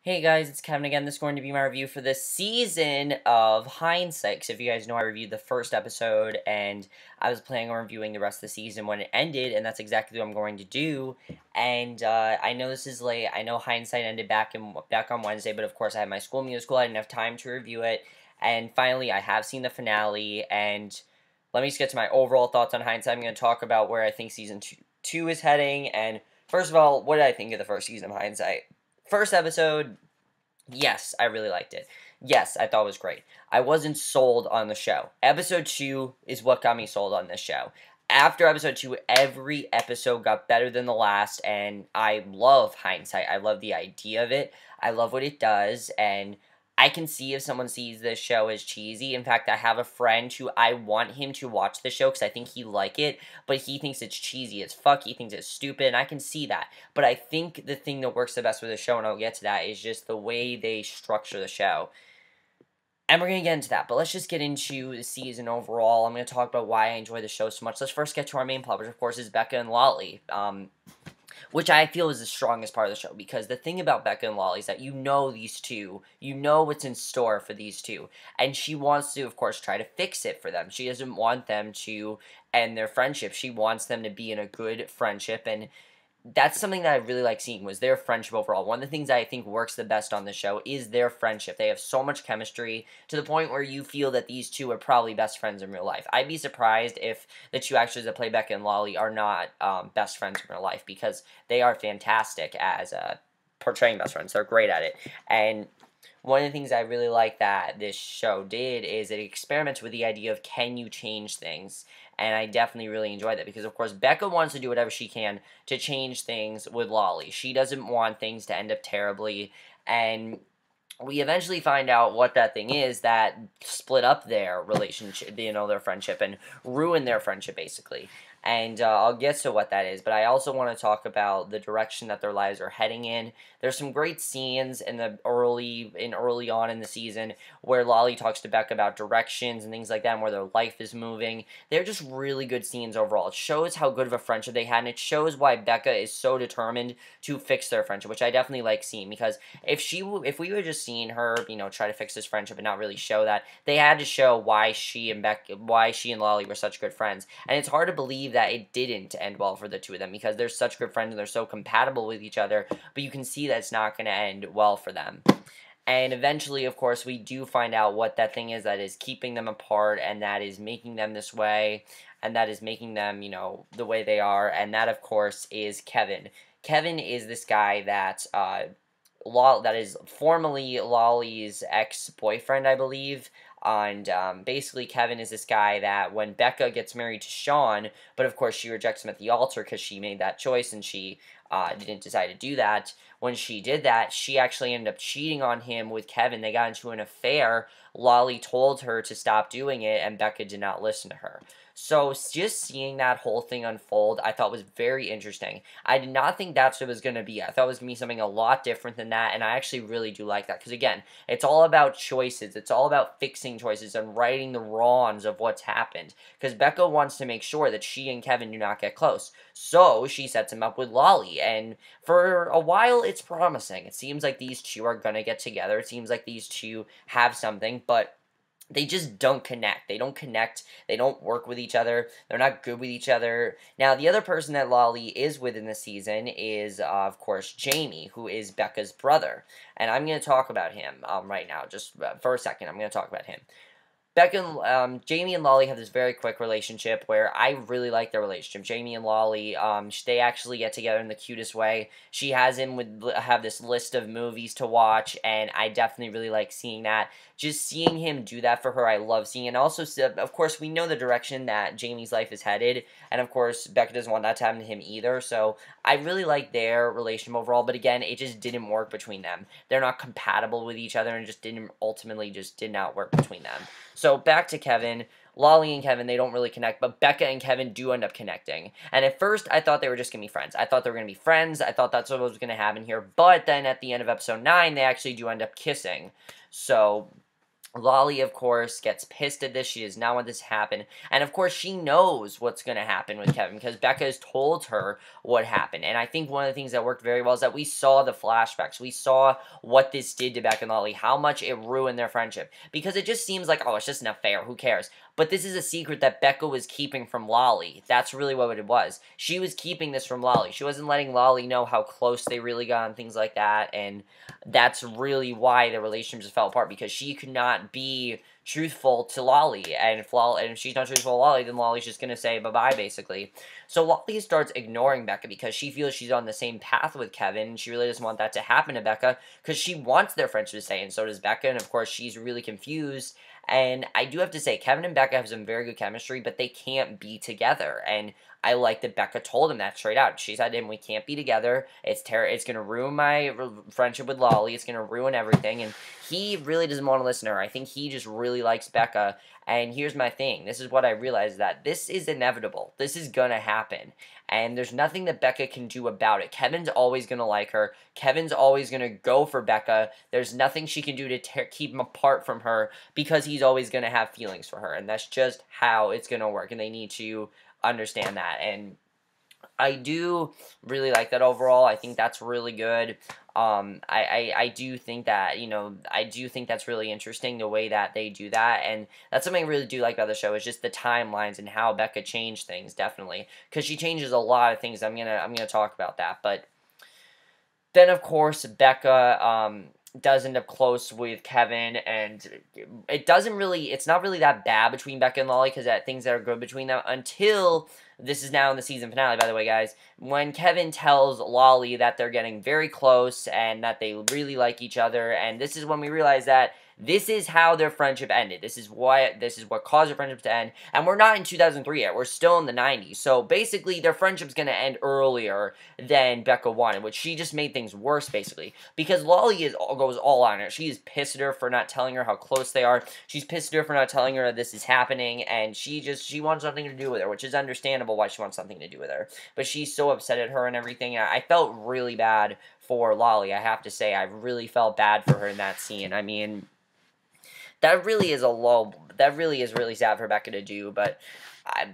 Hey guys, it's Kevin again. This is going to be my review for the season of Hindsight. So if you guys know, I reviewed the first episode, and I was planning on reviewing the rest of the season when it ended, and that's exactly what I'm going to do. And I know this is late. I know Hindsight ended back on Wednesday, but of course I had my school musical. I didn't have time to review it. And finally, I have seen the finale, and let me just get to my overall thoughts on Hindsight. I'm going to talk about where I think season two is heading, and first of all, what did I think of the first season of Hindsight? First episode, yes, I really liked it. Yes, I thought it was great. I wasn't sold on the show. Episode 2 is what got me sold on this show. After episode 2, every episode got better than the last, and I love Hindsight. I love the idea of it. I love what it does, and I can see if someone sees this show as cheesy. In fact, I have a friend who I want him to watch the show because I think he'd like it, but he thinks it's cheesy as fuck. He thinks it's stupid, and I can see that. But I think the thing that works the best with the show, and I'll get to that, is just the way they structure the show. And we're going to get into that, but let's just get into the season overall. I'm going to talk about why I enjoy the show so much. Let's first get to our main plot, which of course is Becca and Lolly. Which I feel is the strongest part of the show, because the thing about Becca and Lolly is that you know these two, you know what's in store for these two, and she wants to, of course, try to fix it for them. She doesn't want them to end their friendship. She wants them to be in a good friendship, and that's something that I really like seeing, was their friendship overall. One of the things that I think works the best on the show is their friendship. They have so much chemistry to the point where you feel that these two are probably best friends in real life. I'd be surprised if the two actors that play Becca and Lolly are not best friends in real life, because they are fantastic as portraying best friends. They're great at it. And one of the things I really like that this show did is it experiments with the idea of, can you change things? And I definitely really enjoyed that, because of course Becca wants to do whatever she can to change things with Lolly. She doesn't want things to end up terribly, and we eventually find out what that thing is that split up their relationship, their friendship, and ruined their friendship, basically. And I'll get to what that is, but I also want to talk about the direction that their lives are heading in. There's some great scenes in early on in the season where Lolly talks to Becca about directions and things like that, and where their life is moving. They're just really good scenes overall. It shows how good of a friendship they had, and it shows why Becca is so determined to fix their friendship, which I definitely like seeing, because if we were just seeing her, try to fix this friendship and not really show that, they had to show why she and Lolly were such good friends. And it's hard to believe that it didn't end well for the two of them, because they're such good friends and they're so compatible with each other, but you can see that it's not going to end well for them. And eventually, of course, we do find out what that thing is that is keeping them apart, and that is making them this way, and that is making them, the way they are, and that, of course, is Kevin. Kevin is this guy that is formerly Lolly's ex-boyfriend, I believe. And basically, Kevin is this guy that when Becca gets married to Sean, but of course she rejects him at the altar because she made that choice and she didn't decide to do that. When she did that, she actually ended up cheating on him with Kevin. They got into an affair. Lolly told her to stop doing it, and Becca did not listen to her. So just seeing that whole thing unfold, I thought was very interesting. I did not think that's what it was going to be. I thought it was going to be something a lot different than that, and I actually really do like that. Because again, it's all about choices. It's all about fixing choices and righting the wrongs of what's happened. Because Becca wants to make sure that she and Kevin do not get close. So she sets him up with Lolly, and for a while it's promising. It seems like these two are going to get together. It seems like these two have something, but they just don't connect. They don't connect. They don't work with each other. They're not good with each other. Now, the other person that Lolly is with in the season is, of course, Jamie, who is Becca's brother. And I'm going to talk about him right now. Just for a second, I'm going to talk about him. Jamie and Lolly have this very quick relationship where I really like their relationship. Jamie and Lolly, they actually get together in the cutest way. She has him have this list of movies to watch, and I definitely really like seeing that. Just seeing him do that for her, I love seeing. And also, of course, we know the direction that Jamie's life is headed, and of course, Becca doesn't want that to happen to him either. So I really like their relationship overall, but again, it just didn't work between them. They're not compatible with each other, and ultimately did not work between them. So back to Kevin. Lolly and Kevin, they don't really connect, but Becca and Kevin do end up connecting. And at first, I thought they were just going to be friends. I thought they were going to be friends. I thought that's what was going to happen here. But then at the end of episode 9, they actually do end up kissing. So Lolly, of course, gets pissed at this. She does not want this to happen. And, of course, she knows what's going to happen with Kevin because Becca has told her what happened. And I think one of the things that worked very well is that we saw the flashbacks. We saw what this did to Becca and Lolly, how much it ruined their friendship. Because it just seems like, oh, it's just an affair. Who cares? But this is a secret that Becca was keeping from Lolly. That's really what it was. She was keeping this from Lolly. She wasn't letting Lolly know how close they really got and things like that. And that's really why the relationship just fell apart, because she could not be truthful to Lolly. And if she's not truthful to Lolly, then Lolly's just going to say bye-bye, basically. So Lolly starts ignoring Becca because she feels she's on the same path with Kevin. And she really doesn't want that to happen to Becca because she wants their friendship to stay, and so does Becca. And, of course, she's really confused. And I do have to say, Kevin and Becca have some very good chemistry, but they can't be together. And I like that Becca told him that straight out. She said to him, we can't be together. It's going to ruin my friendship with Lolly. It's going to ruin everything. And he really doesn't want to listen to her. I think he just really likes Becca. And here's my thing. This is what I realized, that this is inevitable. This is going to happen. And there's nothing that Becca can do about it. Kevin's always going to like her. Kevin's always going to go for Becca. There's nothing she can do to keep him apart from her because he's always going to have feelings for her. And that's just how it's going to work. And they need to understand that. And I do really like that overall. I think that's really good. I do think that, I do think that's really interesting, the way that they do that, and that's something I really do like about the show, is just the timelines and how Becca changed things, definitely, because she changes a lot of things. I'm gonna talk about that, but then, of course, Becca, does end up close with Kevin, and it's not really that bad between Becca and Lolly, because things that are good between them, until, this is now in the season finale, by the way, guys, when Kevin tells Lolly that they're getting very close, and that they really like each other, and this is when we realize that this is how their friendship ended. This is what caused their friendship to end. And we're not in 2003 yet. We're still in the 90s. So basically, their friendship's going to end earlier than Becca wanted, which she just made things worse, basically. Because Lolly goes all on her. She is pissed at her for not telling her how close they are. She's pissed at her for not telling her that this is happening. And she wants something to do with her, which is understandable why she wants something to do with her. But she's so upset at her and everything. I felt really bad for Lolly, I have to say. I really felt bad for her in that scene. I mean, that really is really sad for Becca to do, but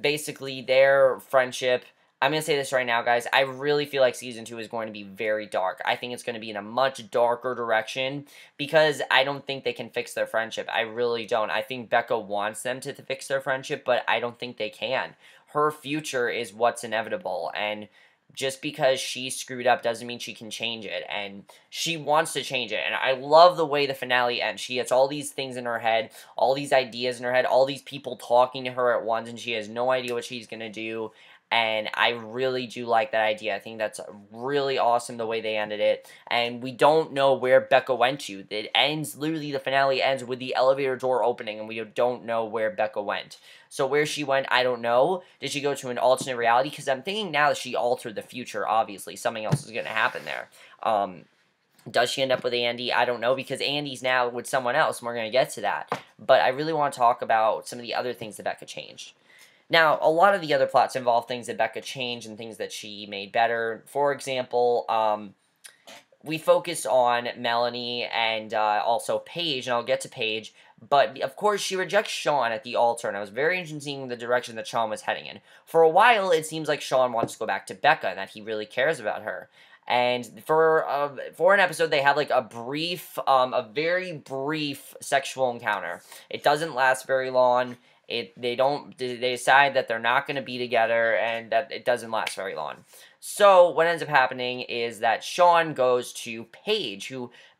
basically their friendship, I'm going to say this right now, guys, I really feel like Season 2 is going to be very dark. I think it's going to be in a much darker direction, because I don't think they can fix their friendship. I really don't. I think Becca wants them to fix their friendship, but I don't think they can. Her future is what's inevitable, and just because she screwed up doesn't mean she can change it, and she wants to change it, and I love the way the finale ends. She has all these things in her head, all these ideas in her head, all these people talking to her at once, and she has no idea what she's going to do, and I really do like that idea. I think that's really awesome the way they ended it, and we don't know where Becca went to. It ends, literally the finale ends with the elevator door opening, and we don't know where Becca went. So where she went, I don't know. Did she go to an alternate reality? Because I'm thinking now that she altered the future, obviously. Something else is going to happen there. Does she end up with Andy? I don't know, because Andy's now with someone else, and we're going to get to that. But I really want to talk about some of the other things that Becca changed. Now, a lot of the other plots involve things that Becca changed and things that she made better. For example, we focus on Melanie and also Paige, and I'll get to Paige. But, of course, she rejects Sean at the altar, and I was very interested in seeing the direction that Sean was heading in. For a while, it seems like Sean wants to go back to Becca, and that he really cares about her. And for an episode, they have, like, a very brief sexual encounter. It doesn't last very long. They decide that they're not going to be together, and that it doesn't last very long. So, what ends up happening is that Sean goes to Paige,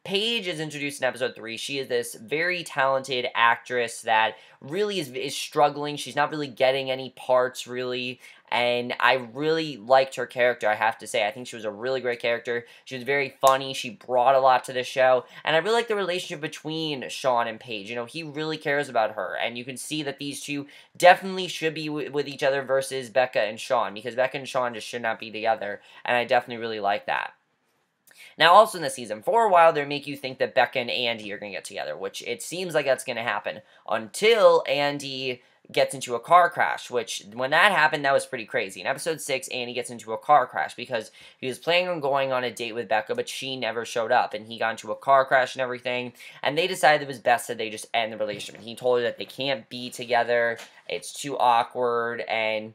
Paige is introduced in episode 3. She is this very talented actress that really is struggling. She's not really getting any parts, really, and I really liked her character, I have to say. I think she was a really great character. She was very funny. She brought a lot to the show, and I really like the relationship between Sean and Paige. He really cares about her, and you can see that these two definitely should be with each other versus Becca and Sean, because Becca and Sean just should not be together, and I definitely really like that. Now, also in the season, for a while, they make you think that Becca and Andy are going to get together, which it seems like that's going to happen until Andy gets into a car crash, which when that happened, that was pretty crazy. In episode 6, Andy gets into a car crash because he was planning on going on a date with Becca, but she never showed up, and he got into a car crash and everything, and they decided it was best that they just end the relationship. And he told her that they can't be together, it's too awkward, and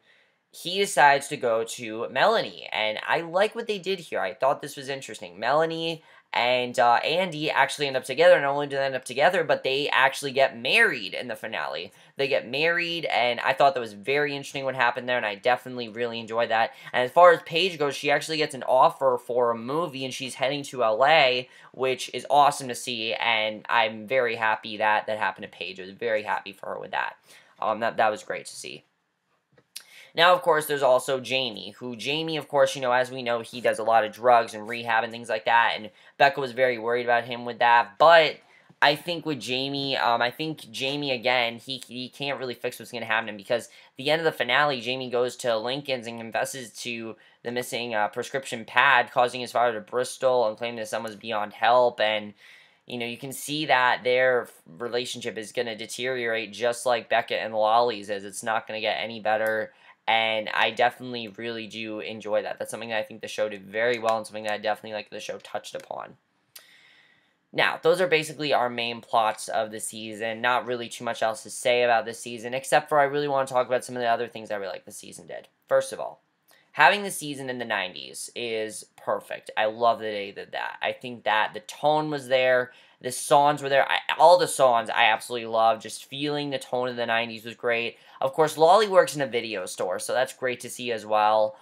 he decides to go to Melanie, and I like what they did here. I thought this was interesting. Melanie and Andy actually end up together. Not only do they end up together, but they actually get married in the finale. They get married, and I thought that was very interesting what happened there, and I definitely really enjoyed that. And as far as Paige goes, she actually gets an offer for a movie, and she's heading to LA, which is awesome to see, and I'm very happy that that happened to Paige. I was very happy for her with that. That was great to see. Now, of course, there's also Jamie, who Jamie, of course, as we know, he does a lot of drugs and rehab and things like that, and Becca was very worried about him with that, but I think with Jamie, again, he can't really fix what's going to happen to him, because the end of the finale, Jamie goes to Lincoln's and confesses to the missing prescription pad, causing his father to Bristol and claiming his son was beyond help, and you can see that their relationship is going to deteriorate just like Becca and Lolly's is. It's not going to get any better. And I definitely really do enjoy that. That's something that I think the show did very well, and something that I definitely like the show touched upon. Now, those are basically our main plots of the season. Not really too much else to say about this season, except for I really want to talk about some of the other things I really like the season did. First of all, having the season in the 90s is perfect. I love that they did that. I think that the tone was there. The songs were there. All the songs I absolutely love. Just feeling the tone of the 90s was great. Of course, Lolly works in a video store, so that's great to see as well.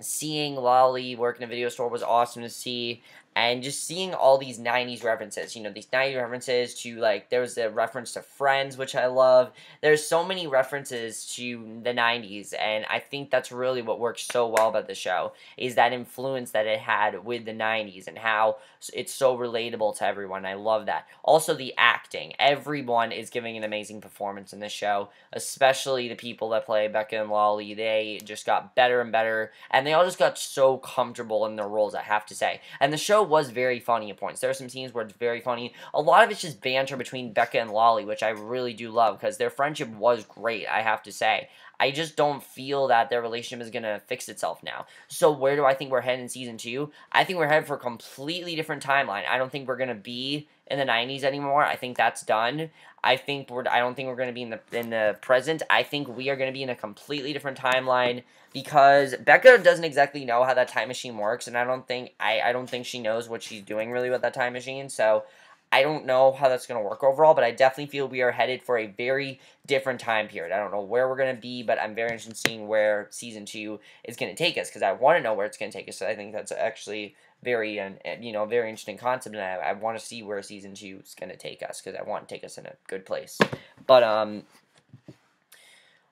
Seeing Lolly work in a video store was awesome to see. And just seeing all these 90s references, these 90s references to, there was a reference to Friends, which I love. There's so many references to the 90s, and I think that's really what works so well about the show, is that influence that it had with the 90s, and how it's so relatable to everyone. I love that. Also, the acting. Everyone is giving an amazing performance in this show, especially the people that play Becca and Lolly. They just got better and better, and they all just got so comfortable in their roles, I have to say. And the show was very funny at points. There are some scenes where it's very funny. A lot of it's just banter between Becca and Lolly, which I really do love, because their friendship was great, I have to say. I just don't feel that their relationship is going to fix itself now. So where do I think we're headed in Season 2? I think we're headed for a completely different timeline. I don't think we're going to be in the 90s anymore. I think that's done. I don't think we're going to be in the present. I think we are going to be in a completely different timeline, because Becca doesn't exactly know how that time machine works, and I don't think she knows what she's doing really with that time machine. So I don't know how that's going to work overall, but I definitely feel we are headed for a very different time period. I don't know where we're going to be, but I'm very interested in seeing where Season 2 is going to take us, because I want to know where it's going to take us. So I think that's actually very interesting concept, and I want to see where Season 2 is going to take us, because I want to take us in a good place. But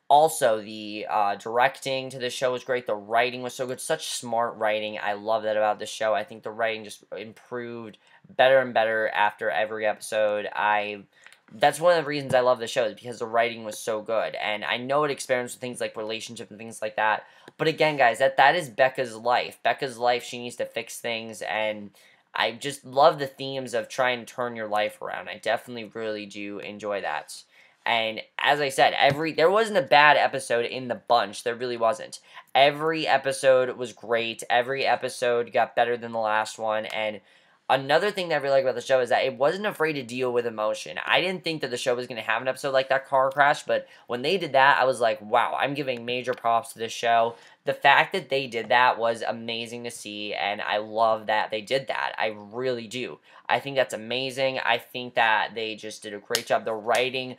also, the directing to the show was great. The writing was so good. Such smart writing. I love that about the show. I think the writing just improved better and better after every episode. That's one of the reasons I love the show, is because the writing was so good. And I know it experiments with things like relationship and things like that. But again, guys, that is Becca's life. Becca's life, she needs to fix things, and I just love the themes of trying to turn your life around. I definitely really do enjoy that. And as I said, there wasn't a bad episode in the bunch. There really wasn't. Every episode was great. Every episode got better than the last one. And another thing that I really like about the show is that it wasn't afraid to deal with emotion. I didn't think that the show was going to have an episode like that car crash, but when they did that, I was like, wow, I'm giving major props to this show. The fact that they did that was amazing to see, and I love that they did that. I really do. I think that's amazing. I think that they just did a great job. The writing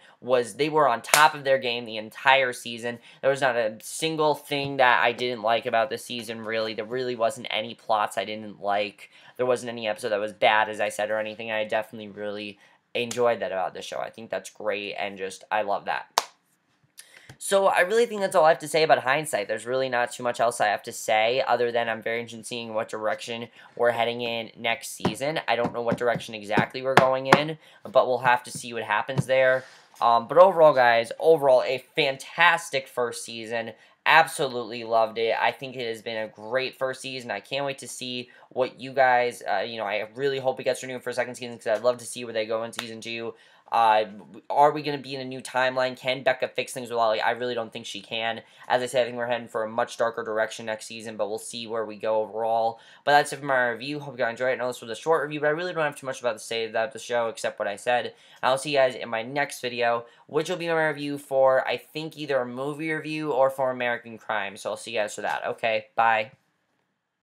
they were on top of their game the entire season. There was not a single thing that I didn't like about the season, really. There really wasn't any plots I didn't like. There wasn't any episode that was bad, as I said, or anything. I definitely really enjoyed that about the show. I think that's great, and I love that. So I really think that's all I have to say about Hindsight. There's really not too much else I have to say, other than I'm very interested in seeing what direction we're heading in next season. I don't know what direction exactly we're going in, but we'll have to see what happens there. But overall, guys, a fantastic first season. Absolutely loved it. I think it has been a great first season. I can't wait to see what you guys, I really hope it gets renewed for a second season, because I'd love to see where they go in Season 2. Are we going to be in a new timeline? Can Becca fix things with Ollie? I really don't think she can. As I said, I think we're heading for a much darker direction next season, but we'll see where we go overall. But that's it for my review. Hope you guys enjoyed it. I know this was a short review, but I really don't have too much about to say about the show except what I said. I'll see you guys in my next video, which will be my review for, I think, either a movie review or for American Crime. So I'll see you guys for that. Okay, bye.